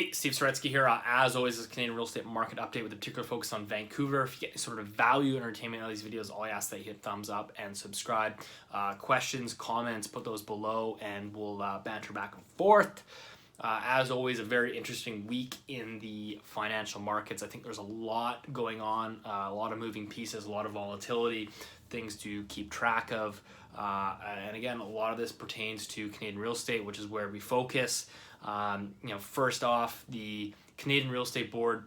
Hey, Steve Saretsky here. As always, this is Canadian real estate market update with a particular focus on Vancouver. If you get any sort of value and entertainment out of these videos, all I ask that you hit thumbs up and subscribe. Questions, comments, put those below and we'll banter back and forth. As always, a very interesting week in the financial markets. I think there's a lot going on, a lot of moving pieces, a lot of volatility, things to keep track of. And again, a lot of this pertains to Canadian real estate, which is where we focus. First off, the Canadian Real Estate Board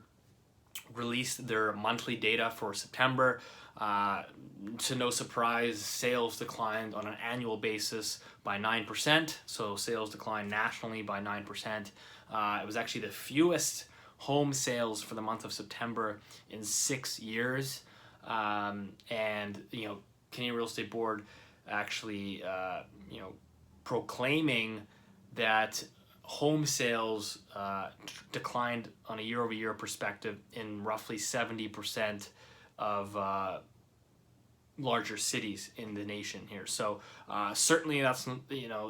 released their monthly data for September. To no surprise, sales declined on an annual basis by 9%. So sales declined nationally by 9%. It was actually the fewest home sales for the month of September in 6 years. Canadian Real Estate Board actually, proclaiming that home sales declined on a year-over-year perspective in roughly 70% of larger cities in the nation here. So certainly that's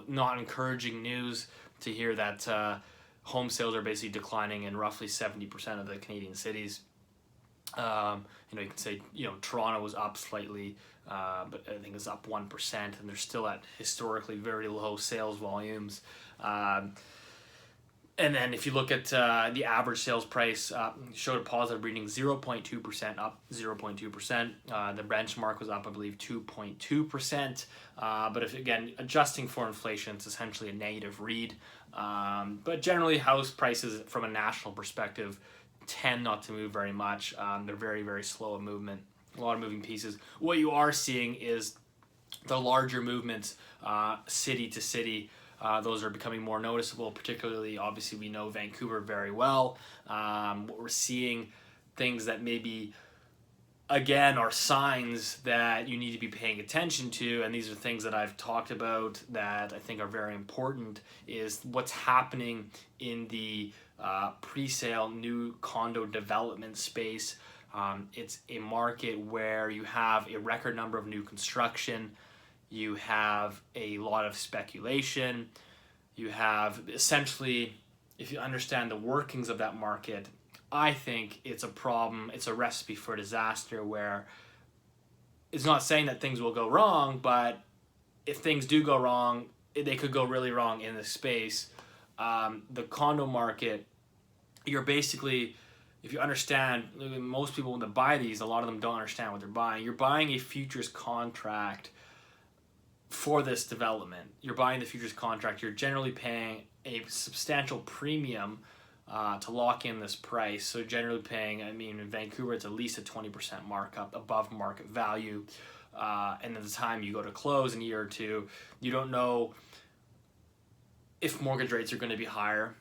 not encouraging news to hear that home sales are basically declining in roughly 70% of the Canadian cities. You can say Toronto was up slightly, but I think it's up 1%, and they're still at historically very low sales volumes. And then if you look at the average sales price, showed a positive reading, 0.2%, up 0.2%. The benchmark was up, I believe, 2.2%. But if, again, adjusting for inflation, it's essentially a negative read. But generally, house prices from a national perspective tend not to move very much. They're very, very slow in movement, a lot of moving pieces. What you are seeing is the larger movements city to city. Those are becoming more noticeable, particularly, obviously, we know Vancouver very well. What we're seeing, things that maybe, again, are signs that you need to be paying attention to, and these are things that I've talked about that I think are very important, is what's happening in the pre-sale new condo development space. It's a market where you have a record number of new construction. You have a lot of speculation. You have essentially, if you understand the workings of that market, I think it's a problem. It's a recipe for disaster where it's not saying that things will go wrong, but if things do go wrong, they could go really wrong in this space. The condo market, you're basically, if you understand, most people that buy these, a lot of them don't understand what they're buying. You're buying a futures contract for this development. You're buying the futures contract. You're generally paying a substantial premium to lock in this price. So generally paying, in Vancouver, it's at least a 20% markup above market value. And at the time you go to close in a year or two, you don't know if mortgage rates are going to be higher.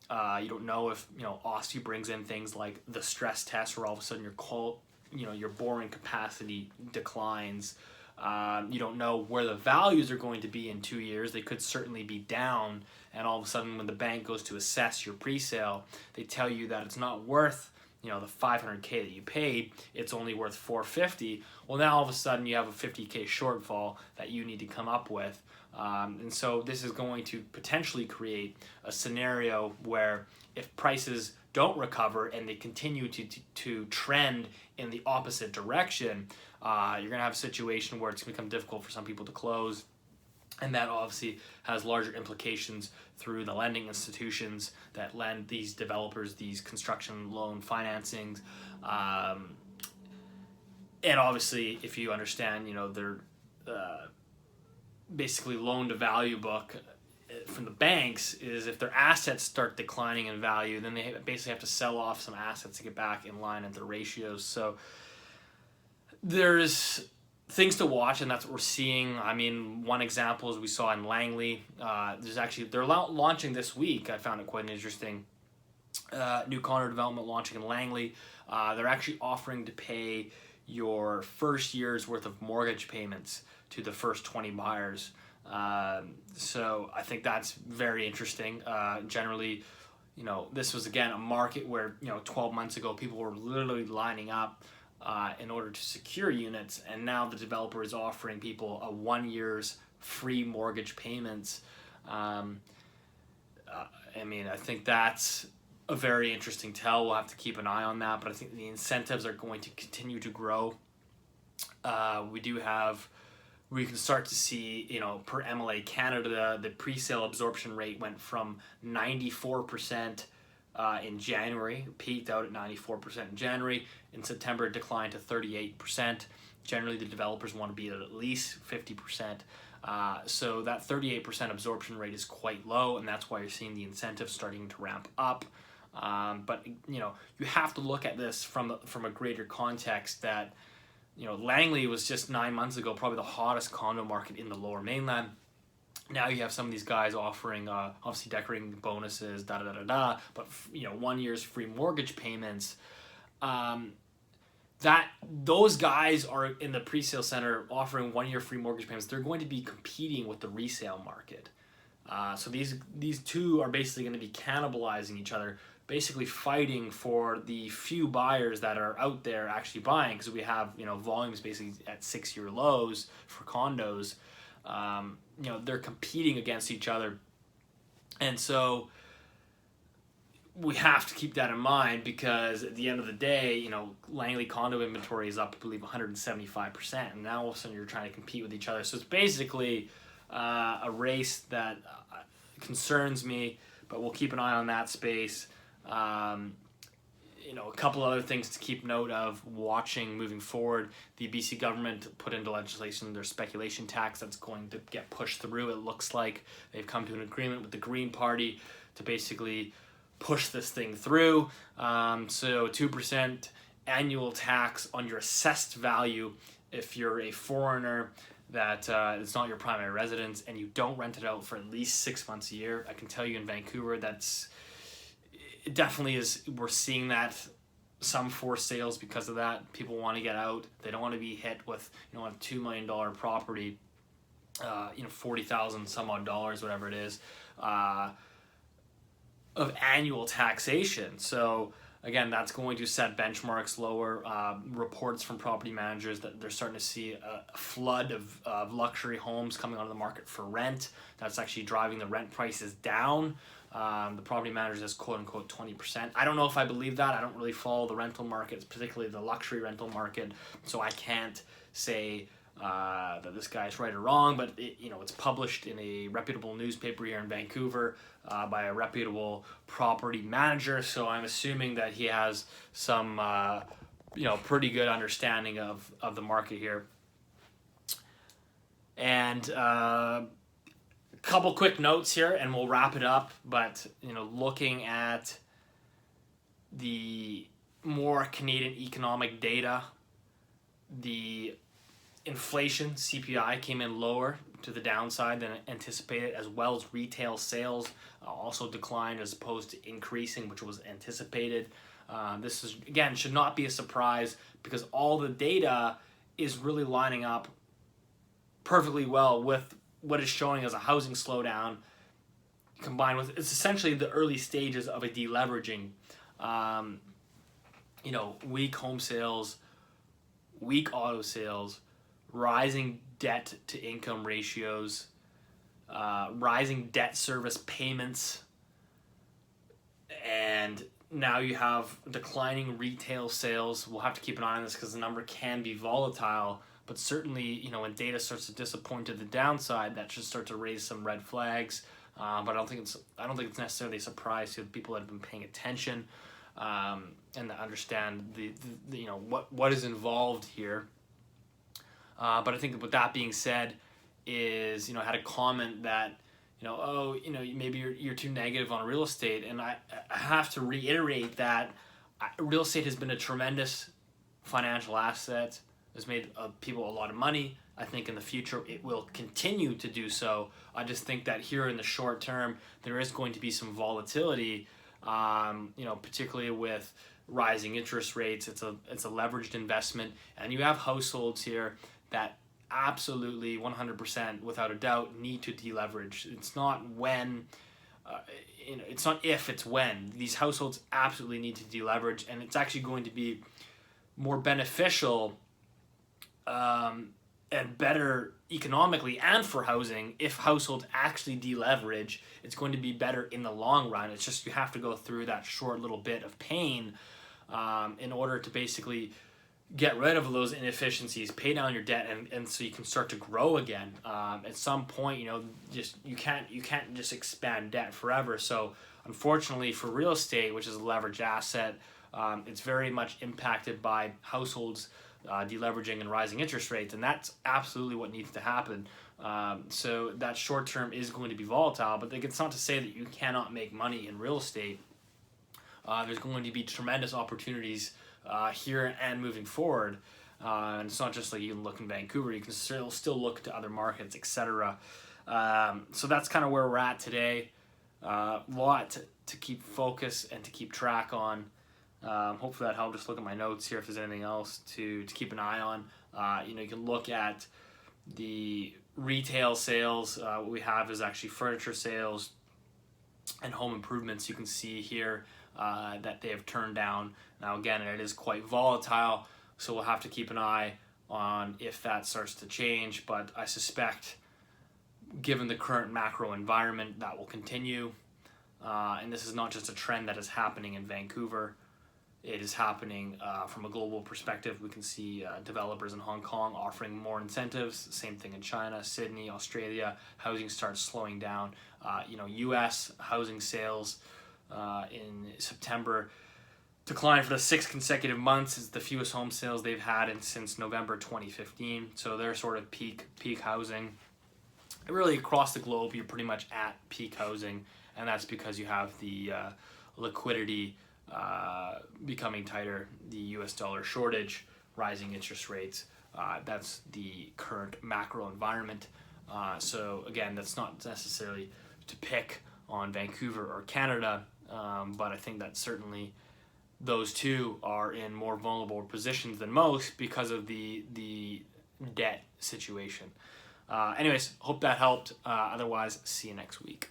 You don't know if OSFI brings in things like the stress test, where all of a sudden your borrowing capacity declines. You don't know where the values are going to be in 2 years. They could certainly be down, and all of a sudden when the bank goes to assess your pre-sale, they tell you that it's not worth the $500K that you paid, it's only worth $450. Well, now all of a sudden you have a $50K shortfall that you need to come up with. And so this is going to potentially create a scenario where if prices don't recover and they continue to trend in the opposite direction, you're going to have a situation where it's going to become difficult for some people to close. And that obviously has larger implications through the lending institutions that lend these developers these construction loan financings. And obviously, if you understand, their basically loan to value book from the banks is if their assets start declining in value, then they basically have to sell off some assets to get back in line at their ratios. So there's things to watch, and that's what we're seeing. One example is we saw in Langley. They're launching this week. I found it quite interesting. New condo development launching in Langley. They're actually offering to pay your first year's worth of mortgage payments to the first 20 buyers. So I think that's very interesting. Generally, this was, again, a market where 12 months ago people were literally lining up in order to secure units, and now the developer is offering people a 1 year's free mortgage payments. I think that's a very interesting tell. We'll have to keep an eye on that, but I think the incentives are going to continue to grow. We can start to see, per MLA Canada, the pre-sale absorption rate went from 94% in January, peaked out at 94% in January. In September, it declined to 38%. Generally, the developers want to be at least 50%. So that 38% absorption rate is quite low, and that's why you're seeing the incentives starting to ramp up. But you have to look at this from a greater context that Langley was just 9 months ago probably the hottest condo market in the Lower Mainland. Now you have some of these guys offering obviously decorating bonuses, but 1 year's free mortgage payments. That those guys are in the pre-sale center offering 1 year free mortgage payments. They're going to be competing with the resale market. So these two are basically going to be cannibalizing each other, basically fighting for the few buyers that are out there actually buying, because we have volumes basically at 6-year lows for condos. They're competing against each other, and so we have to keep that in mind, because at the end of the day, Langley condo inventory is up, I believe, 175%, and now all of a sudden you're trying to compete with each other. So it's basically a race that concerns me, but we'll keep an eye on that space. A couple other things to keep note of watching moving forward. The BC government put into legislation their speculation tax that's going to get pushed through. It looks like they've come to an agreement with the Green Party to basically push this thing through. So 2% annual tax on your assessed value if you're a foreigner that it's not your primary residence and you don't rent it out for at least 6 months a year. I can tell you in Vancouver, it definitely is. We're seeing that some forced sales because of that. People want to get out. They don't want to be hit with a $2 million property, $40,000 some odd dollars, whatever it is, of annual taxation. So again, that's going to set benchmarks lower. Reports from property managers that they're starting to see a flood of luxury homes coming onto the market for rent. That's actually driving the rent prices down. The property manager says quote unquote 20%. I don't know if I believe that. I don't really follow the rental markets, particularly the luxury rental market, so I can't say that this guy's right or wrong, but it's published in a reputable newspaper here in Vancouver by a reputable property manager, so I'm assuming that he has some pretty good understanding of the market here. And couple quick notes here and we'll wrap it up, but looking at the more Canadian economic data, the inflation, CPI, came in lower to the downside than anticipated, as well as retail sales also declined as opposed to increasing, which was anticipated. This is, again, should not be a surprise, because all the data is really lining up perfectly well with what is showing as a housing slowdown, combined with, it's essentially the early stages of a deleveraging. Weak home sales, weak auto sales, rising debt to income ratios, rising debt service payments, and now you have declining retail sales. We'll have to keep an eye on this because the number can be volatile, but certainly, when data starts to disappoint to the downside, that should start to raise some red flags. But I don't think it's necessarily a surprise to the people that have been paying attention and that understand the what is involved here. But I think with that being said, I had a comment that maybe you're too negative on real estate, and I have to reiterate that real estate has been a tremendous financial asset. It's made people a lot of money. I think in the future it will continue to do so. I just think that here in the short term there is going to be some volatility, particularly with rising interest rates. It's a leveraged investment, and you have households here that absolutely 100% without a doubt need to deleverage. It's not when, it's not if, it's when. These households absolutely need to deleverage, and it's actually going to be more beneficial and better economically and for housing. If households actually deleverage, it's going to be better in the long run. It's just you have to go through that short little bit of pain in order to basically get rid of those inefficiencies, pay down your debt, and so you can start to grow again. At some point, just you can't just expand debt forever. So unfortunately for real estate, which is a leveraged asset, it's very much impacted by households deleveraging and rising interest rates, and that's absolutely what needs to happen. So that short term is going to be volatile, but it's not to say that you cannot make money in real estate. There's going to be tremendous opportunities here and moving forward. And it's not just like you can look in Vancouver, you can still look to other markets, etc. So that's kind of where we're at today. Lot to keep focus and to keep track on. Hopefully that helped. Just look at my notes here if there's anything else to keep an eye on. You can look at the retail sales. What we have is actually furniture sales and home improvements. You can see here that they have turned down. Now again, it is quite volatile, so we'll have to keep an eye on if that starts to change, but I suspect given the current macro environment that will continue. And this is not just a trend that is happening in Vancouver. It is happening from a global perspective. We can see developers in Hong Kong offering more incentives. Same thing in China, Sydney, Australia. Housing starts slowing down. U.S. housing sales in September declined for the 6th consecutive months. It's the fewest home sales they've had since November 2015. So they're sort of peak housing. Really across the globe, you're pretty much at peak housing, and that's because you have the liquidity becoming tighter, the US dollar shortage, rising interest rates. That's the current macro environment. So again, that's not necessarily to pick on Vancouver or Canada, but I think that certainly those two are in more vulnerable positions than most because of the debt situation. Anyways, hope that helped. Otherwise, see you next week.